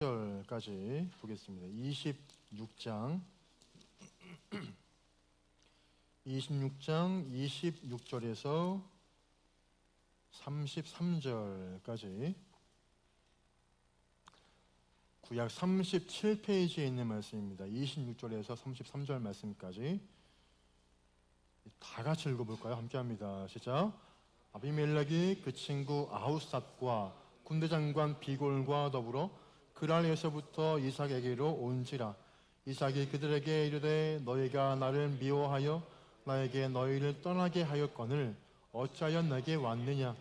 절까지 보겠습니다. 26장 26절에서 33절까지 구약 37페이지에 있는 말씀입니다. 26절에서 33절 말씀까지 다 같이 읽어볼까요? 함께합니다. 시작. 아비멜렉이 그 친구 아우삿과 군대장관 비골과 더불어 그랄에서부터 이삭에게로 온지라. 이삭이 그들에게 이르되 너희가 나를 미워하여 나에게 너희를 떠나게 하였거늘 어찌하여 내게 왔느냐.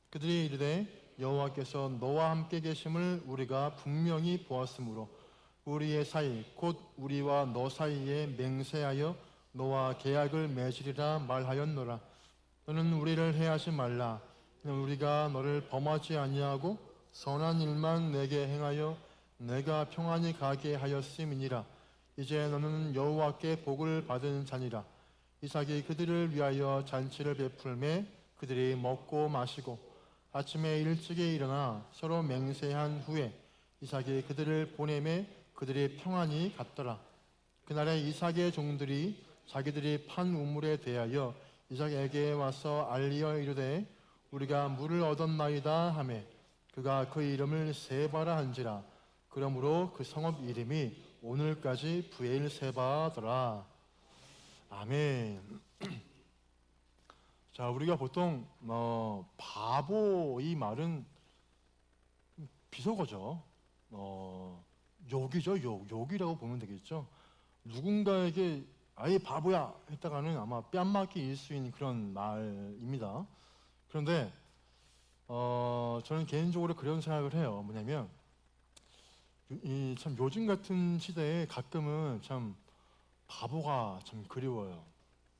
그들이 이르되 여호와께서 너와 함께 계심을 우리가 분명히 보았으므로 우리의 사이 곧 우리와 너 사이에 맹세하여 너와 계약을 맺으리라 말하였노라. 너는 우리를 해하지 말라. 우리가 너를 범하지 아니하고 선한 일만 내게 행하여 내가 평안히 가게 하였음이니라. 이제 너는 여호와께 복을 받은 자니라. 이삭이 그들을 위하여 잔치를 베풀매 그들이 먹고 마시고 아침에 일찍이 일어나 서로 맹세한 후에 이삭이 그들을 보내매 그들이 평안히 갔더라. 그날에 이삭의 종들이 자기들이 판 우물에 대하여 이삭에게 와서 알리어 이르되 우리가 물을 얻었나이다 하매 그가 그 이름을 세바라 한지라. 그러므로 그 성읍 이름이 오늘까지 브엘세바더라. 아멘. 자, 우리가 보통 바보 이 말은 비속어죠. 욕이죠. 욕이라고 보면 되겠죠. 누군가에게 아예 바보야 했다가는 아마 뺨맞기일 수 있는 그런 말입니다. 그런데 저는 개인적으로 그런 생각을 해요. 뭐냐면 참 요즘 같은 시대에 가끔은 참 바보가 참 그리워요.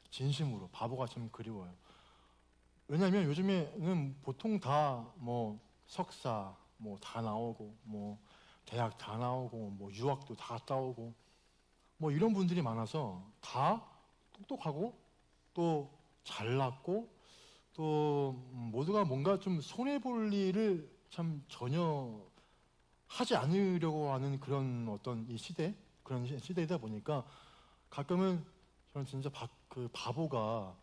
진심으로 바보가 참 그리워요. 왜냐하면 요즘에는 보통 다 뭐 석사 뭐 다 나오고 뭐 대학 다 나오고 뭐 유학도 다 갔다 오고 뭐 이런 분들이 많아서 다 똑똑하고 또 잘났고 또 모두가 뭔가 좀 손해볼 일을 참 전혀 하지 않으려고 하는 그런 어떤 이 시대, 그런 시대이다 보니까 가끔은 저는 진짜 그 바보가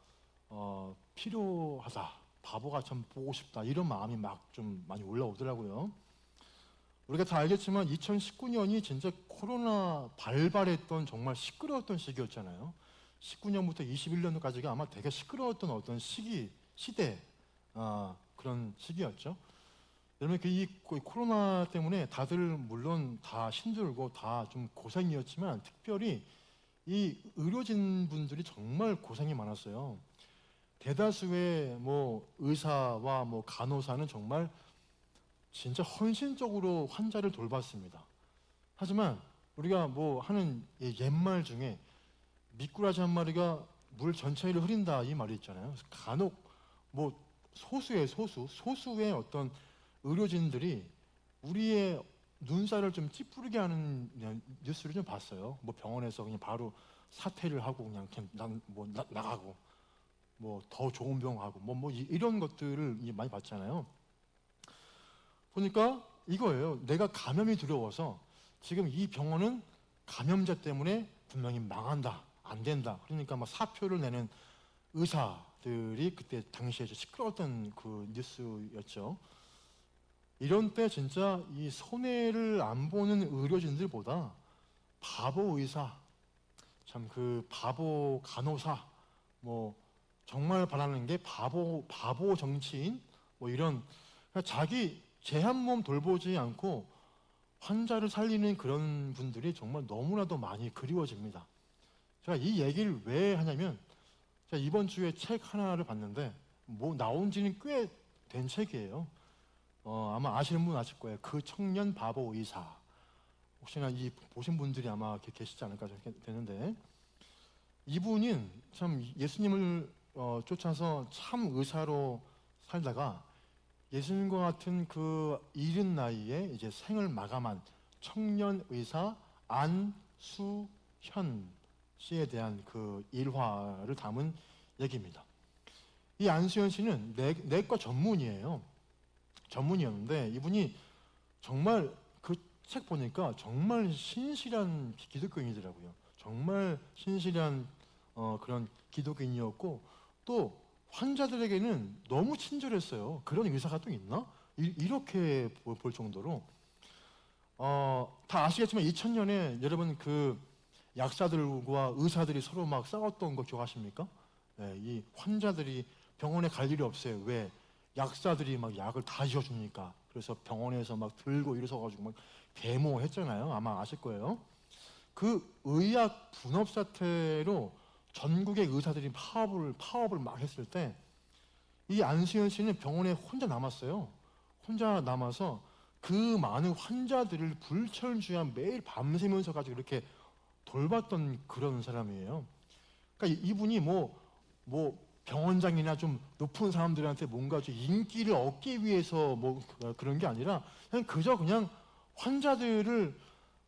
필요하다, 바보가 참 보고 싶다 이런 마음이 막 좀 많이 올라오더라고요. 우리가 다 알겠지만 2019년이 진짜 코로나 발발했던 정말 시끄러웠던 시기였잖아요. 19년부터 21년까지가 아마 되게 시끄러웠던 어떤 시대, 그런 시기였죠. 여러분, 이 코로나 때문에 다들 물론 다 힘들고 다 좀 고생이었지만 특별히 이 의료진 분들이 정말 고생이 많았어요. 대다수의 뭐 의사와 뭐 간호사는 정말 진짜 헌신적으로 환자를 돌봤습니다. 하지만 우리가 뭐 하는 옛말 중에 미꾸라지 한 마리가 물 전체를 흐린다 이 말이 있잖아요. 간혹 뭐 소수의 어떤 의료진들이 우리의 눈살을 좀 찌푸리게 하는 뉴스를 좀 봤어요. 뭐 병원에서 그냥 바로 사퇴를 하고 그냥 나가고 뭐 더 좋은 병 하고 뭐 이런 것들을 많이 봤잖아요. 보니까 이거예요. 내가 감염이 두려워서 지금 이 병원은 감염자 때문에 분명히 망한다, 안 된다. 그러니까 막 사표를 내는 의사들이 그때 당시에 시끄러웠던 그 뉴스였죠. 이런 때 진짜 이 손해를 안 보는 의료진들보다 바보 의사, 참 그 바보 간호사, 뭐 정말 바라는 게 바보 정치인, 뭐 이런 자기 제 한 몸 돌보지 않고 환자를 살리는 그런 분들이 정말 너무나도 많이 그리워집니다. 제가 이 얘기를 왜 하냐면 제가 이번 주에 책 하나를 봤는데 뭐 나온 지는 꽤 된 책이에요. 아마 아시는 분 아실 거예요. 그 청년 바보 의사. 혹시나 이 보신 분들이 아마 계시지 않을까 되는데 이분은 참 예수님을 쫓아서 참 의사로 살다가 예수님과 같은 그 이른 나이에 이제 생을 마감한 청년 의사 안수현 씨에 대한 그 일화를 담은 얘기입니다. 이 안수현 씨는 내과 전문이었는데 이분이 정말 그 책 보니까 정말 신실한 기독교인이더라고요. 정말 신실한 그런 기독교인이었고 또 환자들에게는 너무 친절했어요. 그런 의사가 또 있나? 이렇게 볼 정도로 다 아시겠지만 2000년에 여러분 그 약사들과 의사들이 서로 막 싸웠던 거 기억하십니까? 네, 이 환자들이 병원에 갈 일이 없어요. 왜? 약사들이 막 약을 다 지어주니까. 그래서 병원에서 막 들고 일어서가지고 막 데모했잖아요. 아마 아실 거예요. 그 의학 분업 사태로 전국의 의사들이 파업을 막 했을 때 이 안수현 씨는 병원에 혼자 남았어요. 혼자 남아서 그 많은 환자들을 불철주야 매일 밤새면서 가지고 이렇게 돌봤던 그런 사람이에요. 그러니까 이분이 뭐 병원장이나 좀 높은 사람들한테 뭔가 좀 인기를 얻기 위해서 뭐 그런 게 아니라 그냥 환자들을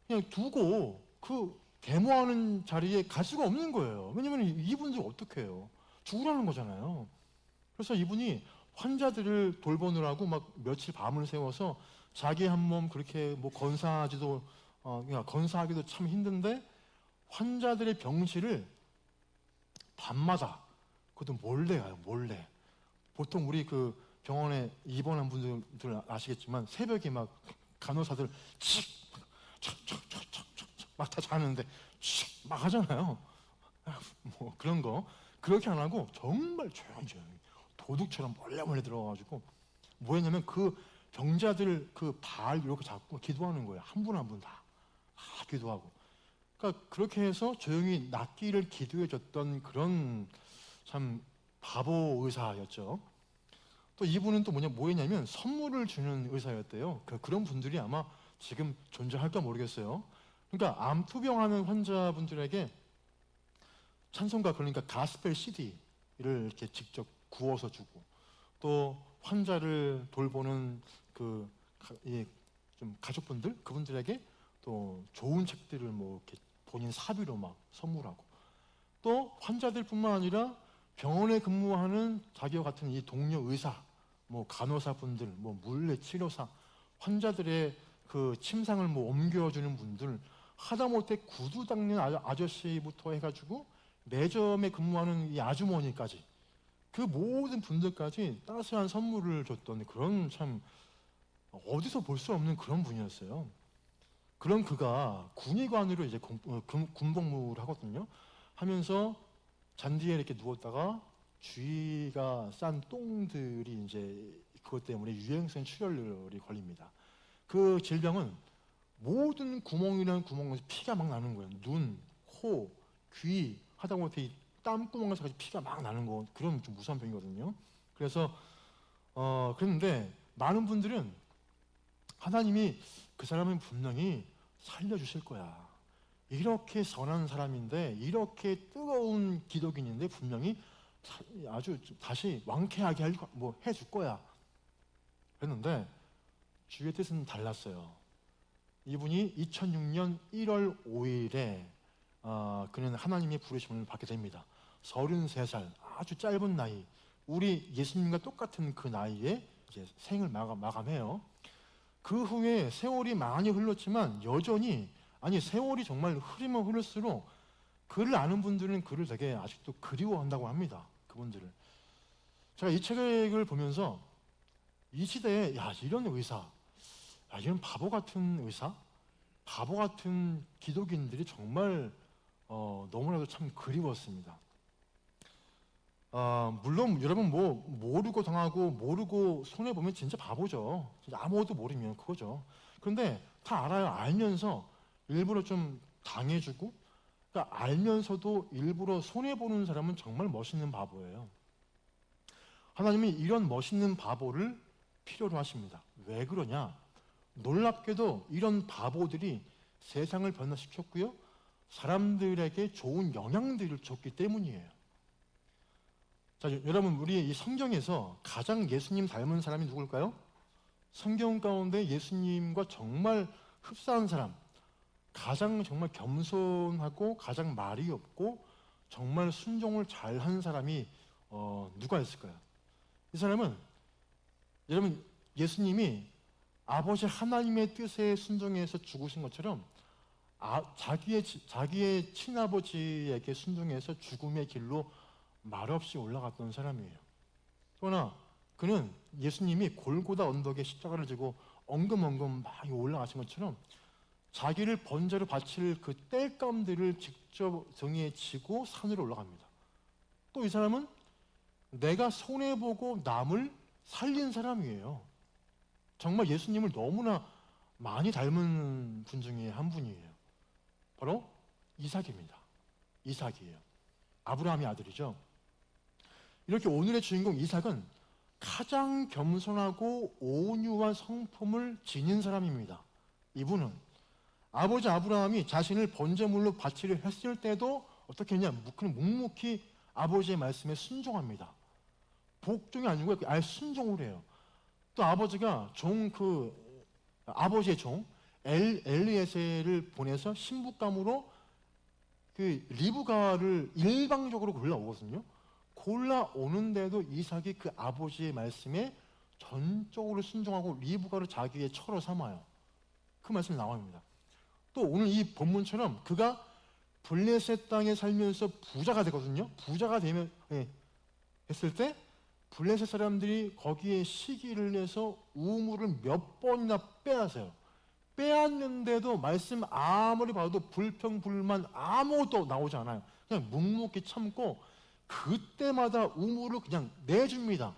그냥 두고 그 데모하는 자리에 갈 수가 없는 거예요. 왜냐면 이분들 어떻게 해요? 죽으라는 거잖아요. 그래서 이분이 환자들을 돌보느라고 막 며칠 밤을 새워서 자기 한 몸 그렇게 뭐 건사하기도 참 힘든데 환자들의 병실을 밤마다 그것도 몰래 가요. 몰래. 보통 우리 그 병원에 입원한 분들 아시겠지만 새벽에 막 간호사들 막 다 자는데 막 하잖아요. 뭐 그런 거 그렇게 안 하고 정말 조용히 도둑처럼 몰래 들어가가지고 뭐 했냐면 그 병자들 그 발 이렇게 잡고 기도하는 거예요. 한 분 한 분 다 기도하고. 그러니까 그렇게 해서 조용히 낫기를 기도해 줬던 그런 참 바보 의사였죠. 또 이분은 또 뭐 했냐면 선물을 주는 의사였대요. 그런 분들이 아마 지금 존재할까 모르겠어요. 그러니까 암투병하는 환자분들에게 찬송가 그러니까 가스펠 CD를 이렇게 직접 구워서 주고 또 환자를 돌보는 좀 가족분들 그분들에게 또 좋은 책들을 뭐 이렇게 본인 사비로 막 선물하고 또 환자들뿐만 아니라 병원에 근무하는 자기와 같은 이 동료 의사, 뭐 간호사분들, 뭐 물리치료사, 환자들의 그 침상을 뭐 옮겨주는 분들, 하다못해 구두 닦는 아저씨부터 해가지고 매점에 근무하는 이 아주머니까지 그 모든 분들까지 따스한 선물을 줬던 그런 참 어디서 볼 수 없는 그런 분이었어요. 그런 그가 군의관으로 이제 군복무를 하거든요. 하면서 잔디에 이렇게 누웠다가 주위가 싼 똥들이 이제 그것 때문에 유행성 출혈이 걸립니다. 그 질병은 모든 구멍이란 구멍에서 피가 막 나는 거예요. 눈, 코, 귀 하다못해 땀구멍에서 피가 막 나는 거 그런 좀 무서운 병이거든요. 그래서 그런데 많은 분들은 하나님이 그 사람은 분명히 살려주실 거야. 이렇게 선한 사람인데 이렇게 뜨거운 기독인인데 분명히 아주 다시 왕쾌하게 해줄 거야. 그랬는데 주의 뜻은 달랐어요. 이분이 2006년 1월 5일에 그는 하나님의 부르심을 받게 됩니다. 33살 아주 짧은 나이 우리 예수님과 똑같은 그 나이에 이제 생을 마감해요. 그 후에 세월이 많이 흘렀지만 여전히 세월이 정말 흐르면 흐를수록 그를 아는 분들은 그를 되게 아직도 그리워한다고 합니다. 그분들을. 제가 이 책을 보면서 이 시대에 이런 의사, 이런 바보 같은 의사, 바보 같은 기독인들이 정말 너무나도 참 그리웠습니다. 물론 여러분 뭐 모르고 당하고 모르고 손해 보면 진짜 바보죠. 진짜 아무것도 모르면 그거죠. 그런데 다 알아요. 알면서 일부러 좀 당해주고, 그러니까 알면서도 일부러 손해 보는 사람은 정말 멋있는 바보예요. 하나님이 이런 멋있는 바보를 필요로 하십니다. 왜 그러냐? 놀랍게도 이런 바보들이 세상을 변화시켰고요, 사람들에게 좋은 영향들을 줬기 때문이에요. 자, 여러분 우리 이 성경에서 가장 예수님 닮은 사람이 누굴까요? 성경 가운데 예수님과 정말 흡사한 사람, 가장 정말 겸손하고 가장 말이 없고 정말 순종을 잘한 사람이 누가 있을까요? 이 사람은 여러분 예수님이 아버지 하나님의 뜻에 순종해서 죽으신 것처럼 자기의 친아버지에게 순종해서 죽음의 길로 말없이 올라갔던 사람이에요. 그러나 그는 예수님이 골고다 언덕에 십자가를 지고 엉금엉금 막 올라가신 것처럼 자기를 번제로 바칠 그 땔감들을 직접 등에 지고 산으로 올라갑니다. 또 이 사람은 내가 손해보고 남을 살린 사람이에요. 정말 예수님을 너무나 많이 닮은 분 중에 한 분이에요. 바로 이삭입니다. 이삭이에요. 아브라함의 아들이죠. 이렇게 오늘의 주인공 이삭은 가장 겸손하고 온유한 성품을 지닌 사람입니다. 이분은 아버지 아브라함이 자신을 번제물로 바치려 했을 때도 어떻게 했냐? 그는 묵묵히 아버지의 말씀에 순종합니다. 복종이 아니고 아예 순종을 해요. 또 아버지가 아버지의 종 엘리에셀을 보내서 신부감으로 그 리브가를 일방적으로 골라오거든요. 골라오는데도 이삭이 그 아버지의 말씀에 전적으로 순종하고 리브가를 자기의 처로 삼아요. 그 말씀이 나옵니다. 또 오늘 이 본문처럼 그가 블레셋 땅에 살면서 부자가 되거든요. 부자가 했을 때 블레셋 사람들이 거기에 시기를 내서 우물을 몇 번이나 빼앗아요. 빼앗는데도 말씀 아무리 봐도 불평불만 아무것도 나오지 않아요. 그냥 묵묵히 참고 그때마다 우물을 그냥 내줍니다.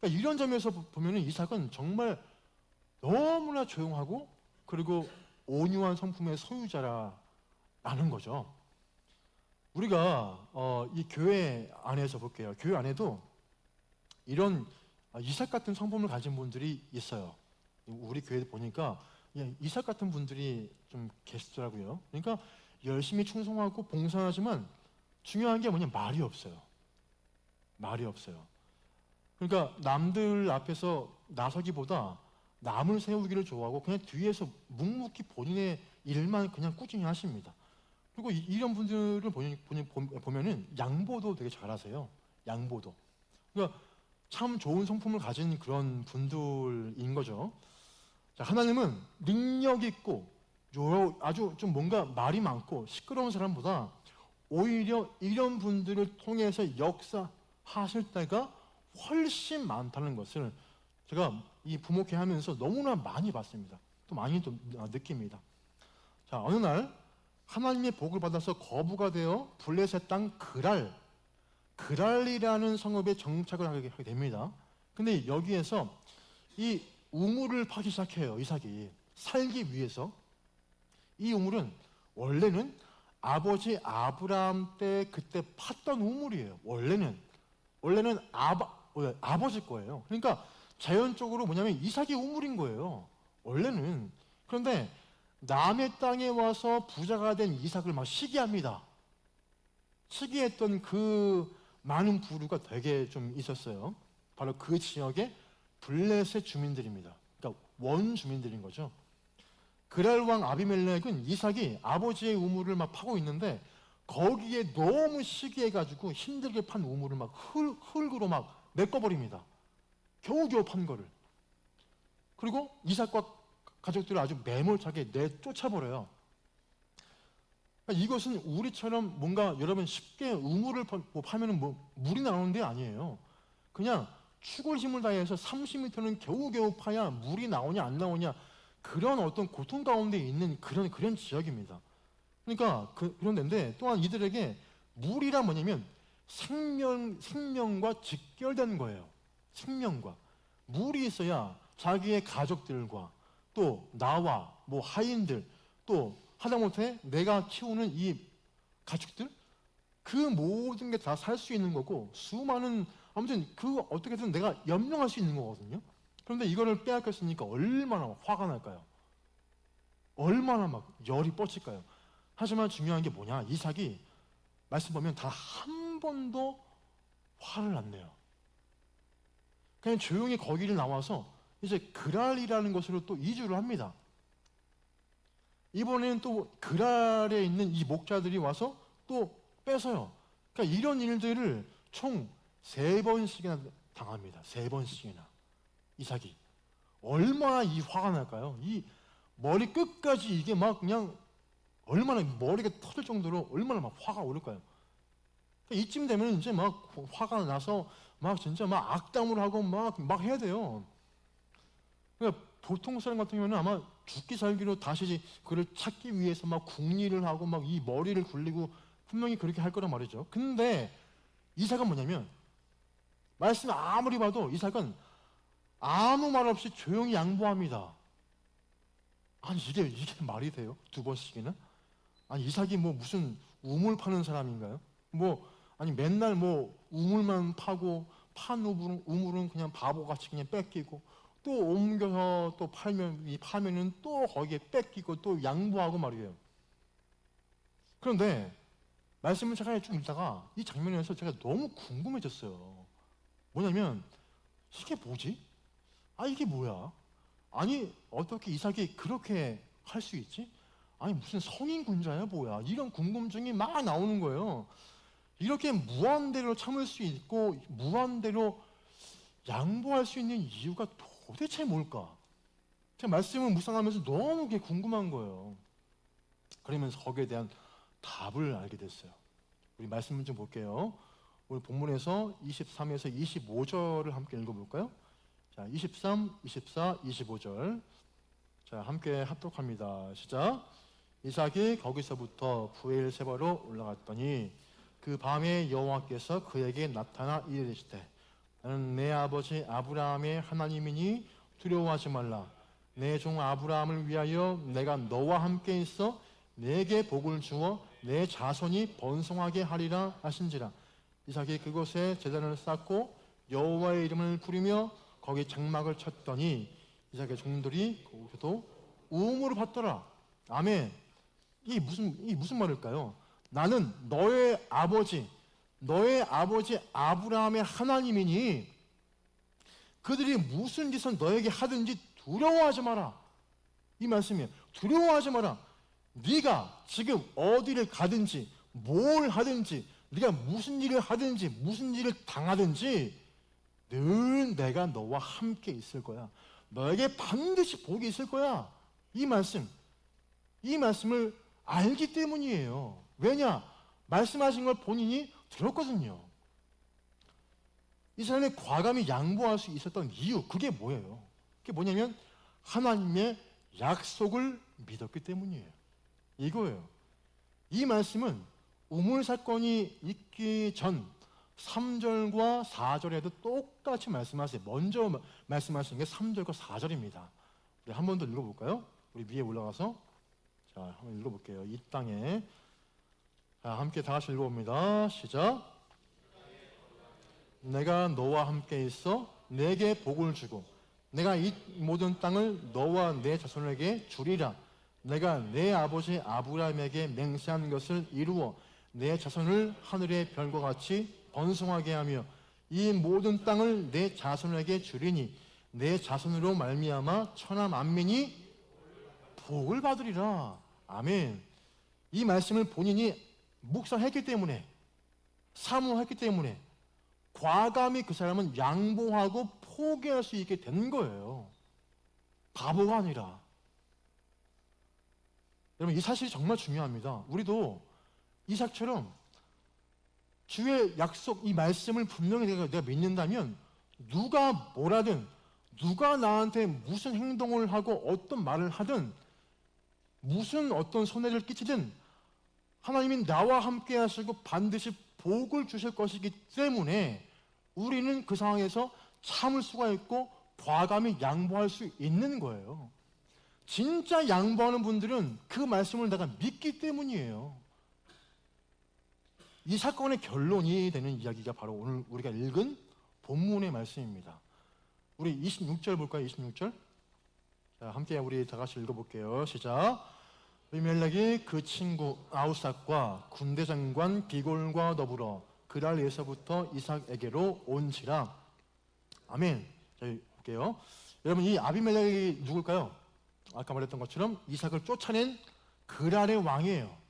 그러니까 이런 점에서 보면 이삭은 정말 너무나 조용하고 그리고 온유한 성품의 소유자라는 거죠. 우리가 이 교회 안에서 볼게요. 교회 안에도 이런 이삭 같은 성품을 가진 분들이 있어요. 우리 교회 보니까 이삭 같은 분들이 좀 계시더라고요. 그러니까 열심히 충성하고 봉사하지만 중요한 게 뭐냐? 말이 없어요. 말이 없어요. 그러니까 남들 앞에서 나서기보다 남을 세우기를 좋아하고 그냥 뒤에서 묵묵히 본인의 일만 그냥 꾸준히 하십니다. 그리고 이런 분들을 보면은 양보도 되게 잘하세요. 양보도. 그러니까 참 좋은 성품을 가진 그런 분들인 거죠. 자, 하나님은 능력 있고 아주 좀 뭔가 말이 많고 시끄러운 사람보다 오히려 이런 분들을 통해서 역사하실 때가 훨씬 많다는 것을 제가 이 부목회 하면서 너무나 많이 봤습니다. 또 많이 또 느낍니다. 자, 어느 날 하나님의 복을 받아서 거부가 되어 블레셋 땅 그랄이라는 성읍에 정착을 하게 됩니다. 근데 여기에서 이 우물을 파기 시작해요. 이삭이 살기 위해서. 이 우물은 원래는 아버지 아브라함 때 그때 팠던 우물이에요. 원래는 아버지 거예요. 그러니까 자연적으로 뭐냐면 이삭이 우물인 거예요. 원래는. 그런데 남의 땅에 와서 부자가 된 이삭을 막 시기합니다. 시기했던 그 많은 부류가 되게 좀 있었어요. 바로 그 지역의 블레셋 주민들입니다. 그러니까 원주민들인 거죠. 그랄 왕 아비멜렉은 이삭이 아버지의 우물을 막 파고 있는데 거기에 너무 시기해가지고 힘들게 판 우물을 막 흙으로 막 메꿔버립니다. 겨우겨우 판 거를. 그리고 이삭과 가족들을 아주 매몰차게 내쫓아버려요. 그러니까 이것은 우리처럼 뭔가 여러분 쉽게 우물을 파면은 물이 나오는 데 아니에요. 그냥 죽을 힘을 다해서 30m는 겨우겨우 파야 물이 나오냐 안 나오냐 그런 어떤 고통 가운데 있는 그런 지역입니다. 그러니까 그런 데인데 또한 이들에게 물이란 뭐냐면 생명과 직결된 거예요. 생명과 물이 있어야 자기의 가족들과 또 나와 하인들 또 하다못해 내가 키우는 이 가축들 그 모든 게 다 살 수 있는 거고 수많은 아무튼 그 어떻게든 내가 연명할 수 있는 거거든요. 그런데 이거를 빼앗겼으니까 얼마나 화가 날까요? 얼마나 막 열이 뻗칠까요? 하지만 중요한 게 뭐냐? 이삭이 말씀 보면 다 한 번도 화를 안 내요. 그냥 조용히 거기를 나와서 이제 그랄이라는 곳으로 또 이주를 합니다. 이번에는 또 그랄에 있는 이 목자들이 와서 또 뺏어요. 그러니까 이런 일들을 총 3번씩이나 당합니다. 3번씩이나 이삭이 얼마나 이 화가 날까요? 이 머리 끝까지 이게 막 그냥 얼마나 머리가 터질 정도로 얼마나 막 화가 오를까요? 이쯤 되면 이제 막 화가 나서 막 진짜 막 악담을 하고 막 해야 돼요. 그러니까 보통 사람 같은 경우는 아마 죽기 살기로 다시 그를 찾기 위해서 막 궁리를 하고 막 이 머리를 굴리고 분명히 그렇게 할 거란 말이죠. 근데 이삭은 뭐냐면 말씀을 아무리 봐도 이삭은 아무 말 없이 조용히 양보합니다. 아니 이게 말이 돼요? 두 번씩이나? 아니 이삭이 뭐 무슨 우물 파는 사람인가요? 뭐 아니 맨날 뭐 우물만 파고 판 우물은 그냥 바보같이 그냥 뺏기고 또 옮겨서 또 파면은 또 거기에 뺏기고 또 양보하고 말이에요. 그런데 말씀을 제가 쭉 읽다가 이 장면에서 제가 너무 궁금해졌어요. 뭐냐면 이게 뭐지? 아 이게 뭐야? 아니 어떻게 이삭이 그렇게 할 수 있지? 아니 무슨 성인군자야 뭐야? 이런 궁금증이 막 나오는 거예요. 이렇게 무한대로 참을 수 있고 무한대로 양보할 수 있는 이유가 도대체 뭘까? 제가 말씀을 묵상하면서 너무 그게 궁금한 거예요. 그러면서 거기에 대한 답을 알게 됐어요. 우리 말씀을 좀 볼게요. 오늘 본문에서 23에서 25절을 함께 읽어볼까요? 자, 23, 24, 25절. 자, 함께 합독합니다. 시작. 이삭이 거기서부터 브엘세바로 올라갔더니 그 밤에 여호와께서 그에게 나타나 이르시되 나는 내 아버지 아브라함의 하나님이니 두려워하지 말라. 내 종 아브라함을 위하여 내가 너와 함께 있어 내게 복을 주어 내 자손이 번성하게 하리라 하신지라. 이삭이 그곳에 제단을 쌓고 여호와의 이름을 부르며 거기 장막을 쳤더니 이삭의 종들이 거기서도 우음으로 받더라. 아멘. 이게 무슨 말일까요? 나는 너의 아버지 아브라함의 하나님이니 그들이 무슨 짓을 너에게 하든지 두려워하지 마라. 이 말씀이에요. 두려워하지 마라. 네가 지금 어디를 가든지 뭘 하든지 네가 무슨 일을 하든지 무슨 일을 당하든지 늘 내가 너와 함께 있을 거야. 너에게 반드시 복이 있을 거야. 이 말씀을 알기 때문이에요. 왜냐? 말씀하신 걸 본인이 들었거든요. 이 사람이 과감히 양보할 수 있었던 이유, 그게 뭐예요? 그게 뭐냐면 하나님의 약속을 믿었기 때문이에요. 이거예요. 이 말씀은 우물 사건이 있기 전 3절과 4절에도 똑같이 말씀하세요. 먼저 말씀하신 게 3절과 4절입니다. 우리 한 번 더 읽어볼까요? 우리 위에 올라가서 자, 한번 읽어볼게요. 이 땅에 자, 함께 다 같이 읽어봅니다. 시작. 내가 너와 함께 있어 내게 복을 주고 내가 이 모든 땅을 너와 내 자손에게 주리라. 내가 내 아버지 아브라함에게 맹세한 것을 이루어 내 자손을 하늘의 별과 같이 번성하게 하며 이 모든 땅을 내 자손에게 주리니 내 자손으로 말미암아 천하 만민이 복을 받으리라. 아멘. 이 말씀을 본인이 묵상했기 때문에 사모했기 때문에 과감히 그 사람은 양보하고 포기할 수 있게 된 거예요. 바보가 아니라. 여러분 이 사실이 정말 중요합니다. 우리도 이삭처럼 주의 약속 이 말씀을 분명히 내가 믿는다면 누가 뭐라든 누가 나한테 무슨 행동을 하고 어떤 말을 하든 무슨 어떤 손해를 끼치든 하나님이 나와 함께 하시고 반드시 복을 주실 것이기 때문에 우리는 그 상황에서 참을 수가 있고 과감히 양보할 수 있는 거예요. 진짜 양보하는 분들은 그 말씀을 내가 믿기 때문이에요. 이 사건의 결론이 되는 이야기가 바로 오늘 우리가 읽은 본문의 말씀입니다. 우리 26절 볼까요? 26절. 자, 함께 우리 다 같이 읽어볼게요. 시작. 아비멜렉이 그 친구 아우삭과 군대 장관 비골과 더불어 그랄에서부터 이삭에게로 온지라. 아멘. 자, 볼게요. 여러분 이 아비멜렉이 누굴까요? 아까 말했던 것처럼 이삭을 쫓아낸 그랄의 왕이에요.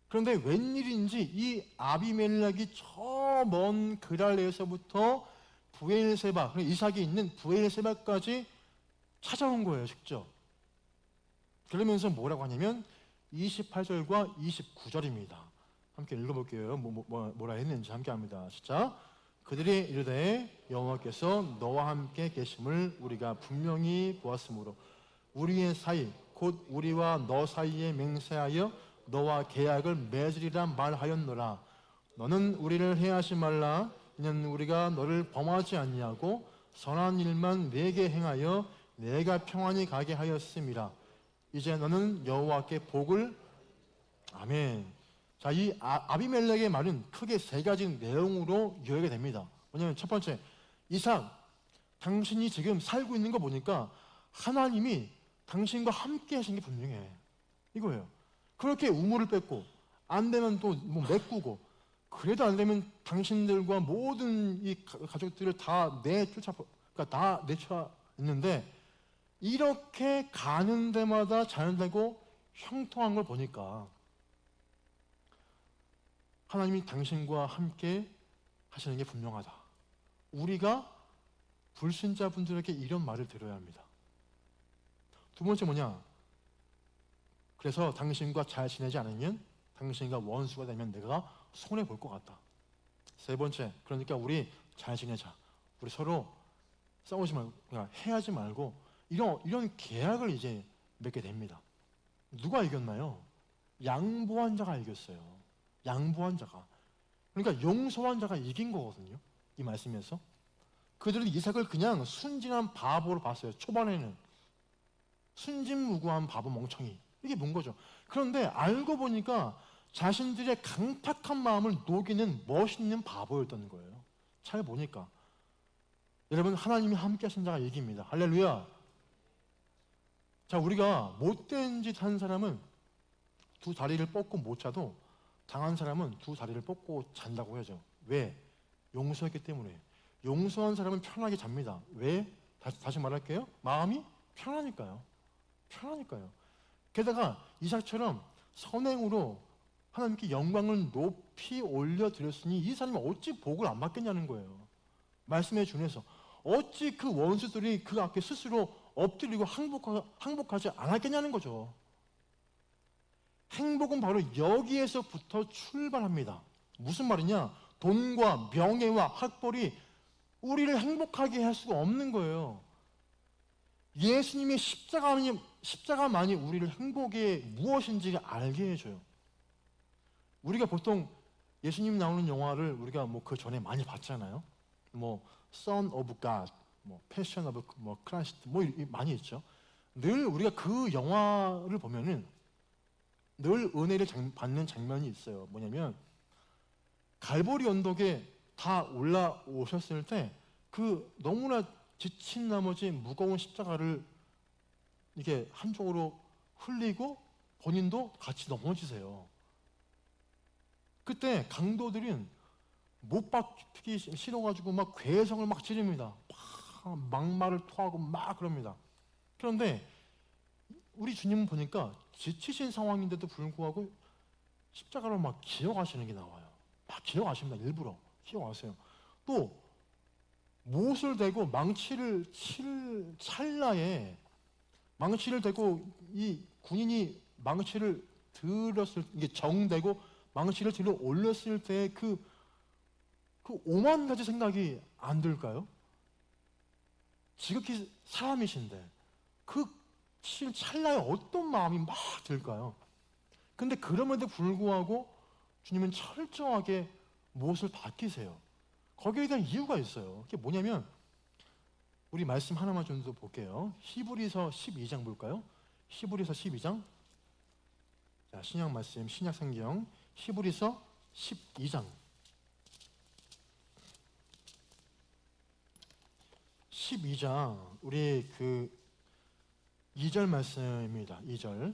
그런데 웬일인지 이 아비멜렉이 저 먼 그랄에서부터 부엘세바, 이삭이 있는 부엘세바까지 찾아온 거예요, 직접. 그러면서 뭐라고 하냐면 28절과 29절입니다. 함께 읽어볼게요. 뭐라 했는지 함께 합니다. 시작. 그들이 이르되 여호와께서 너와 함께 계심을 우리가 분명히 보았으므로 우리의 사이 곧 우리와 너 사이에 맹세하여 너와 계약을 맺으리라 말하였노라. 너는 우리를 해하지 말라. 이는 우리가 너를 범하지 아니하고 선한 일만 내게 행하여 내가 평안히 가게 하였음이라. 이제 너는 여호와께 복을. 아멘. 자, 이 아비멜렉의 말은 크게 세 가지 내용으로 요약이 됩니다. 뭐냐면 첫 번째, 이삭, 당신이 지금 살고 있는 거 보니까 하나님이 당신과 함께 하신 게 분명해. 이거예요. 그렇게 우물을 뺐고 안 되면 또 뭐 메꾸고 그래도 안 되면 당신들과 모든 이 가족들을 다 그러니까 다 내쫓았는데 이렇게 가는 데마다 잘 되고 형통한 걸 보니까 하나님이 당신과 함께 하시는 게 분명하다. 우리가 불신자분들에게 이런 말을 들어야 합니다. 두 번째 뭐냐? 그래서 당신과 잘 지내지 않으면 당신과 원수가 되면 내가 손해 볼 것 같다. 세 번째, 그러니까 우리 잘 지내자. 우리 서로 싸우지 말고, 해하지 말고 이런 계약을 이제 맺게 됩니다. 누가 이겼나요? 양보한 자가 이겼어요. 양보한 자가. 그러니까 용서한 자가 이긴 거거든요. 이 말씀에서. 그들은 이삭을 그냥 순진한 바보로 봤어요. 초반에는. 순진무구한 바보 멍청이. 이게 뭔 거죠. 그런데 알고 보니까 자신들의 강팍한 마음을 녹이는 멋있는 바보였던 거예요. 잘 보니까. 여러분, 하나님이 함께 하신 자가 이깁니다. 할렐루야. 자, 우리가 못된 짓 한 사람은 두 다리를 뻗고 못 자도 당한 사람은 두 다리를 뻗고 잔다고 하죠. 왜? 용서했기 때문에. 용서한 사람은 편하게 잡니다. 왜? 다시 말할게요. 마음이 편하니까요. 편하니까요. 게다가 이삭처럼 선행으로 하나님께 영광을 높이 올려드렸으니 이 사람이 어찌 복을 안 받겠냐는 거예요. 말씀에 준해서 어찌 그 원수들이 그 앞에 스스로 엎드리고 항복하지 않았겠냐는 거죠. 행복은 바로 여기에서부터 출발합니다. 무슨 말이냐? 돈과 명예와 학벌이 우리를 행복하게 할 수가 없는 거예요. 예수님의 십자가만이 우리를 행복의 무엇인지 알게 해줘요. 우리가 보통 예수님 나오는 영화를 우리가 뭐 그 전에 많이 봤잖아요. 뭐 Son of God, 뭐 Passion of 뭐 Christ, 뭐 많이 있죠. 늘 우리가 그 영화를 보면은 늘 은혜를 받는 장면이 있어요. 뭐냐면 갈보리 언덕에 다 올라오셨을 때 그 너무나 지친 나머지 무거운 십자가를 이게 한쪽으로 흘리고 본인도 같이 넘어지세요. 그때 강도들은 못 박히기 싫어가지고 막 괴성을 막 지릅니다. 막 막말을 토하고 막 그럽니다. 그런데 우리 주님은 보니까 지치신 상황인데도 불구하고 십자가를 막 기어가시는 게 나와요. 막 기어가십니다. 일부러 기어가세요. 또 못을 대고 망치를 칠 찰나에 망치를 대고 이 군인이 망치를 들었을 이게 정대고 망치를 들어 올렸을 때 그 오만 가지 생각이 안 들까요? 지극히 사람이신데 그 찰나에 어떤 마음이 막 들까요? 근데 그럼에도 불구하고 주님은 철저하게 무엇을 바뀌세요. 거기에 대한 이유가 있어요. 그게 뭐냐면 우리 말씀 하나만 좀 더 볼게요. 히브리서 12장 볼까요? 히브리서 12장. 자, 신약 말씀, 신약 성경 히브리서 12장. 12장 우리 그 2절 말씀입니다. 2절.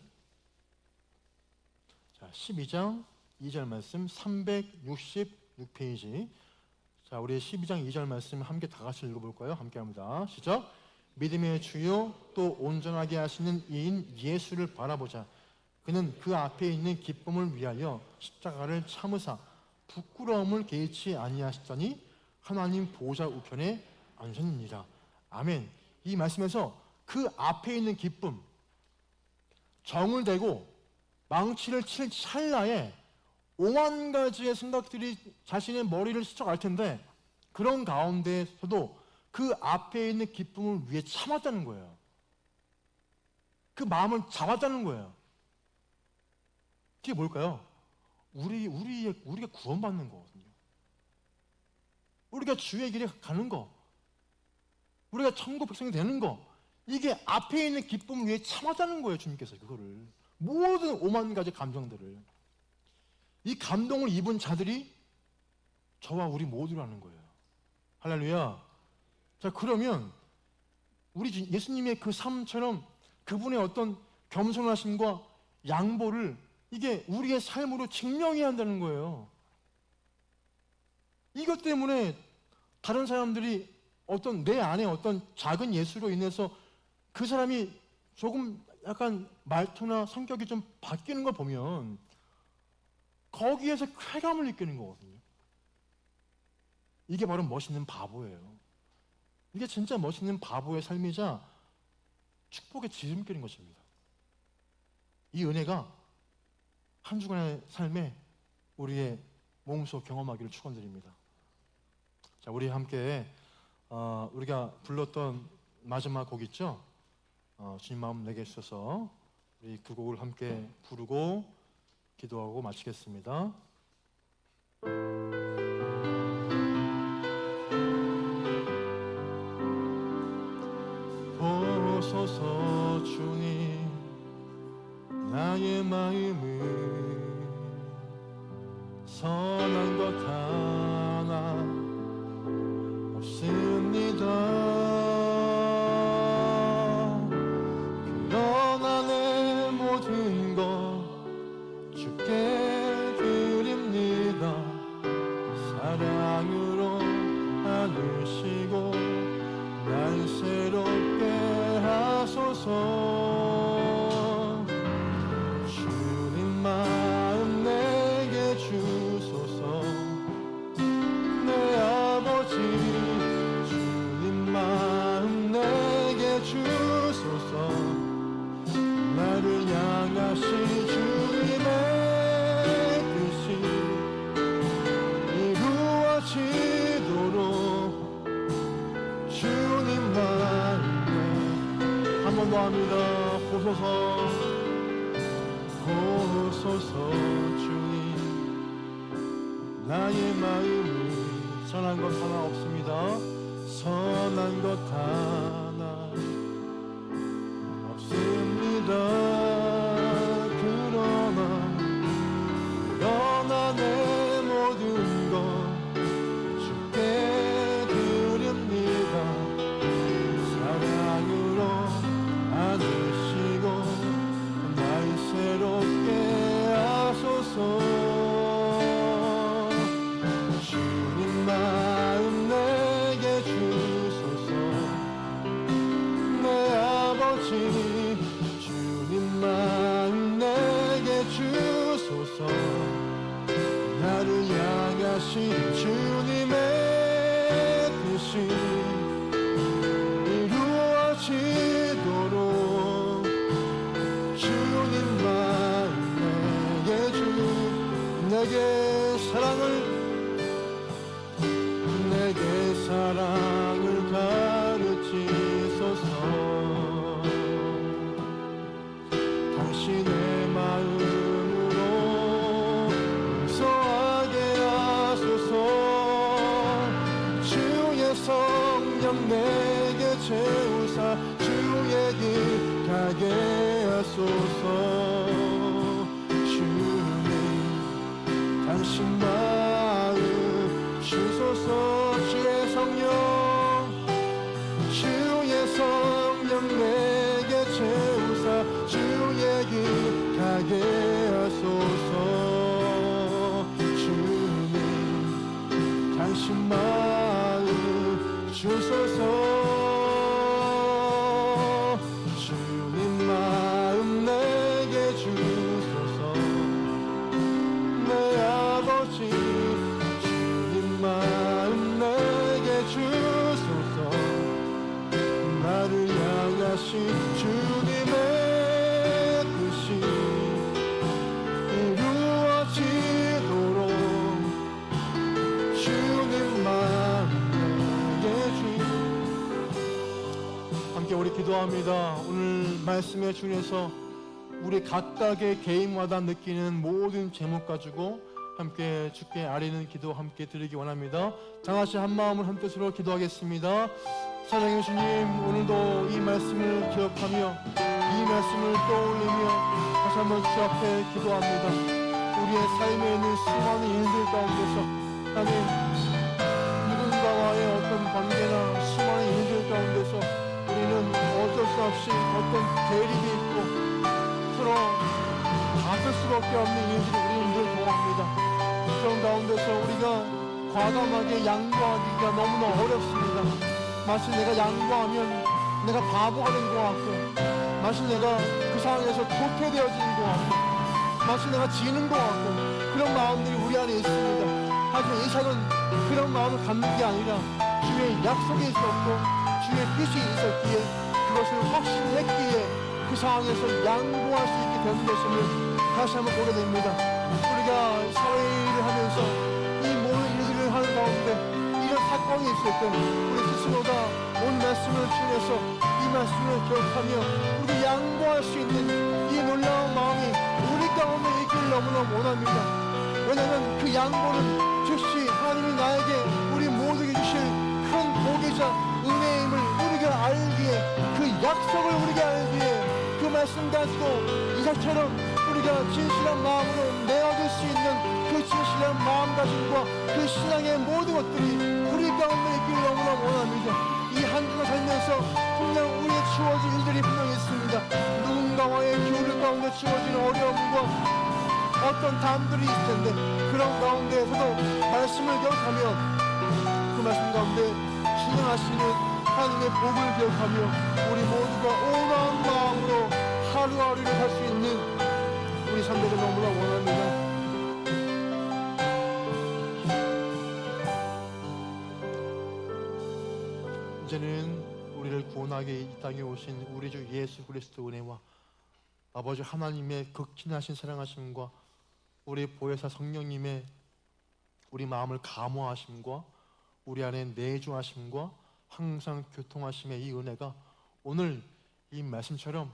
자, 12장 2절 말씀 366페이지. 자, 우리 12장 2절 말씀 함께 다 같이 읽어볼까요? 함께 합니다. 시작. 믿음의 주요 또 온전하게 하시는 이인 예수를 바라보자. 그는 그 앞에 있는 기쁨을 위하여 십자가를 참으사 부끄러움을 개의치 아니하시더니 하나님 보좌 우편에 앉으셨느니라. 아멘. 이 말씀에서 그 앞에 있는 기쁨, 정을 대고 망치를 칠 찰나에 5만 가지의 생각들이 자신의 머리를 스쳐갈 텐데 그런 가운데서도 그 앞에 있는 기쁨을 위해 참았다는 거예요. 그 마음을 잡았다는 거예요. 그게 뭘까요? 우리가 구원받는 거거든요. 우리가 주의 길에 가는 거, 우리가 천국 백성이 되는 거, 이게 앞에 있는 기쁨을 위해 참았다는 거예요. 주님께서 그거를, 모든 5만 가지 감정들을, 이 감동을 입은 자들이 저와 우리 모두라는 거예요. 할렐루야. 자, 그러면 우리 예수님의 그 삶처럼 그분의 어떤 겸손하심과 양보를 이게 우리의 삶으로 증명해야 한다는 거예요. 이것 때문에 다른 사람들이 어떤 내 안에 어떤 작은 예수로 인해서 그 사람이 조금 약간 말투나 성격이 좀 바뀌는 걸 보면 거기에서 쾌감을 느끼는 거거든요. 이게 바로 멋있는 바보예요. 이게 진짜 멋있는 바보의 삶이자 축복의 지름길인 것입니다. 이 은혜가 한 주간의 삶에 우리의 몸소 경험하기를 축원드립니다. 자, 우리 함께 우리가 불렀던 마지막 곡 있죠? 주님 마음 내게 주셔서 우리 그 곡을 함께 부르고 기도하고 마치겠습니다. 보소서 주님 나의 마음을 선한 것 하나 없습니다. 그러나 내 모든 것 주께 드립니다. 사랑으로 안으시고 날 새롭게 하소서. 주님 마음 내게 주소서. 내 아버지 주님 마음 내게 주소서. 나를 향하신 주님의 뜻이 이루어지도록 주님 마음에 한 번 더 합니다. 보소서 보소서 주님 나의 마음이 선한 것 하나 없습니다. 선한 것 하나 없습니다. 그러나 내 모든 것 주께 드립니다. 사랑으로 안으시고 날 새롭게 하소서. 주님 마음 내게 주소서. 내 아버지 주님 마음 내게 주소서. 나를 향하신 주님의 뜻이 이루어지도록 주님 마음 내게 내게 사랑을 가르치소서. 당신의 마음으로 용서하게 하소서. 주의 성령 내게 채우사 주의 길 가게 하소서. 주님 당신 마음 주소서. 주의 성령 내게 채우사 주의 길 가게 하소서. 주님 당신 마음 주소서. 주님 마음 내 기도합니다. 오늘 말씀의 중에서 우리 각각의 개인마다 느끼는 모든 제목 가지고 함께 주께 아뢰는 기도 함께 드리기 원합니다. 다 같이 한 마음을 한 뜻으로 기도하겠습니다. 사랑의 주님, 오늘도 이 말씀을 기억하며 이 말씀을 떠올리며 다시 한번 주 앞에 기도합니다. 우리의 삶에 있는 수많은 일들 가운데서 하나님, 누군가와의 어떤 관계나 수많은 일들 가운데서 우리는 어쩔 수 없이 어떤 대립이 있고 서로 다툴 수밖에 없는 일들이 우리는 늘 경험합니다. 그런 가운데서 우리가 과감하게 양보하기가 너무나 어렵습니다. 마치 내가 양보하면 내가 바보가 된 것 같고, 마치 내가 그 상황에서 도태되어지는 것 같고, 마치 내가 지는 것 같고, 그런 마음들이 우리 안에 있습니다. 하지만 이삭은 그런 마음을 갖는 게 아니라 주의 약속이 있었고 주의 뜻이 있었기에 그것을 확신했기에 그 상황에서 양보할 수 있게 되는 것을 다시 한번 보게 됩니다. 우리가 사회를 하면서 이 모든 일들을 하는 가운데 이런 사건이 있을 때 우리 스스로가 온 말씀을 통해서 이 말씀을 기억하며 우리가 양보할 수 있는 이 놀라운 마음이 우리 가운데 있기를 너무나 원합니다. 왜냐하면 그 양보는 즉시 하나님이 나에게 우리 모두에게 주실 큰 복이자 은혜임을 우리가 알기에, 그 약속을 우리가 알기에 그 말씀 가지고 이삭처럼 우리가 진실한 마음으로 내어줄 수 있는 그 진실한 마음가짐과 그 신앙의 모든 것들이 우리 가운데 있기를 너무나 원합니다. 이 한 주를 살면서 분명 우리의 주어진 일들이 분명히 있습니다. 누군가와의 교류 가운데 주어진 어려움과 어떤 담들이 있을 텐데 그런 가운데에서도 말씀을 기억하며 그 말씀 가운데 신앙하시는 하나님의 복을 기억하며 우리 모두가 온화한 마음으로 하루하루를 살 수 있는 우리 선배들 너무나 원합니다. 이제는 우리를 구원하게 이 땅에 오신 우리 주 예수 그리스도 은혜와 아버지 하나님의 극진하신 사랑하심과 우리 보혜사 성령님의 우리 마음을 감화하심과 우리 안에 내주하심과 항상 교통하심의 이 은혜가 오늘 이 말씀처럼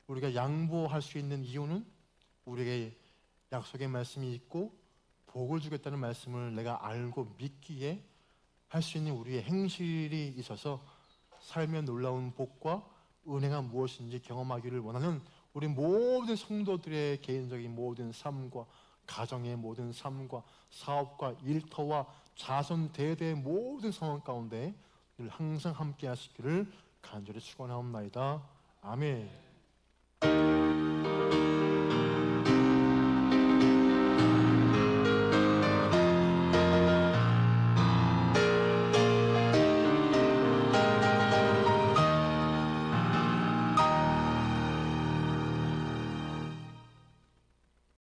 우리가 양보할 수 있는 이유는 우리에게 약속의 말씀이 있고 복을 주겠다는 말씀을 내가 알고 믿기에 할 수 있는 우리의 행실이 있어서 삶의 놀라운 복과 은혜가 무엇인지 경험하기를 원하는 우리 모든 성도들의 개인적인 모든 삶과 가정의 모든 삶과 사업과 일터와 자손 대대의 모든 상황 가운데 늘 항상 함께 하시기를 간절히 축원하옵나이다. 아멘.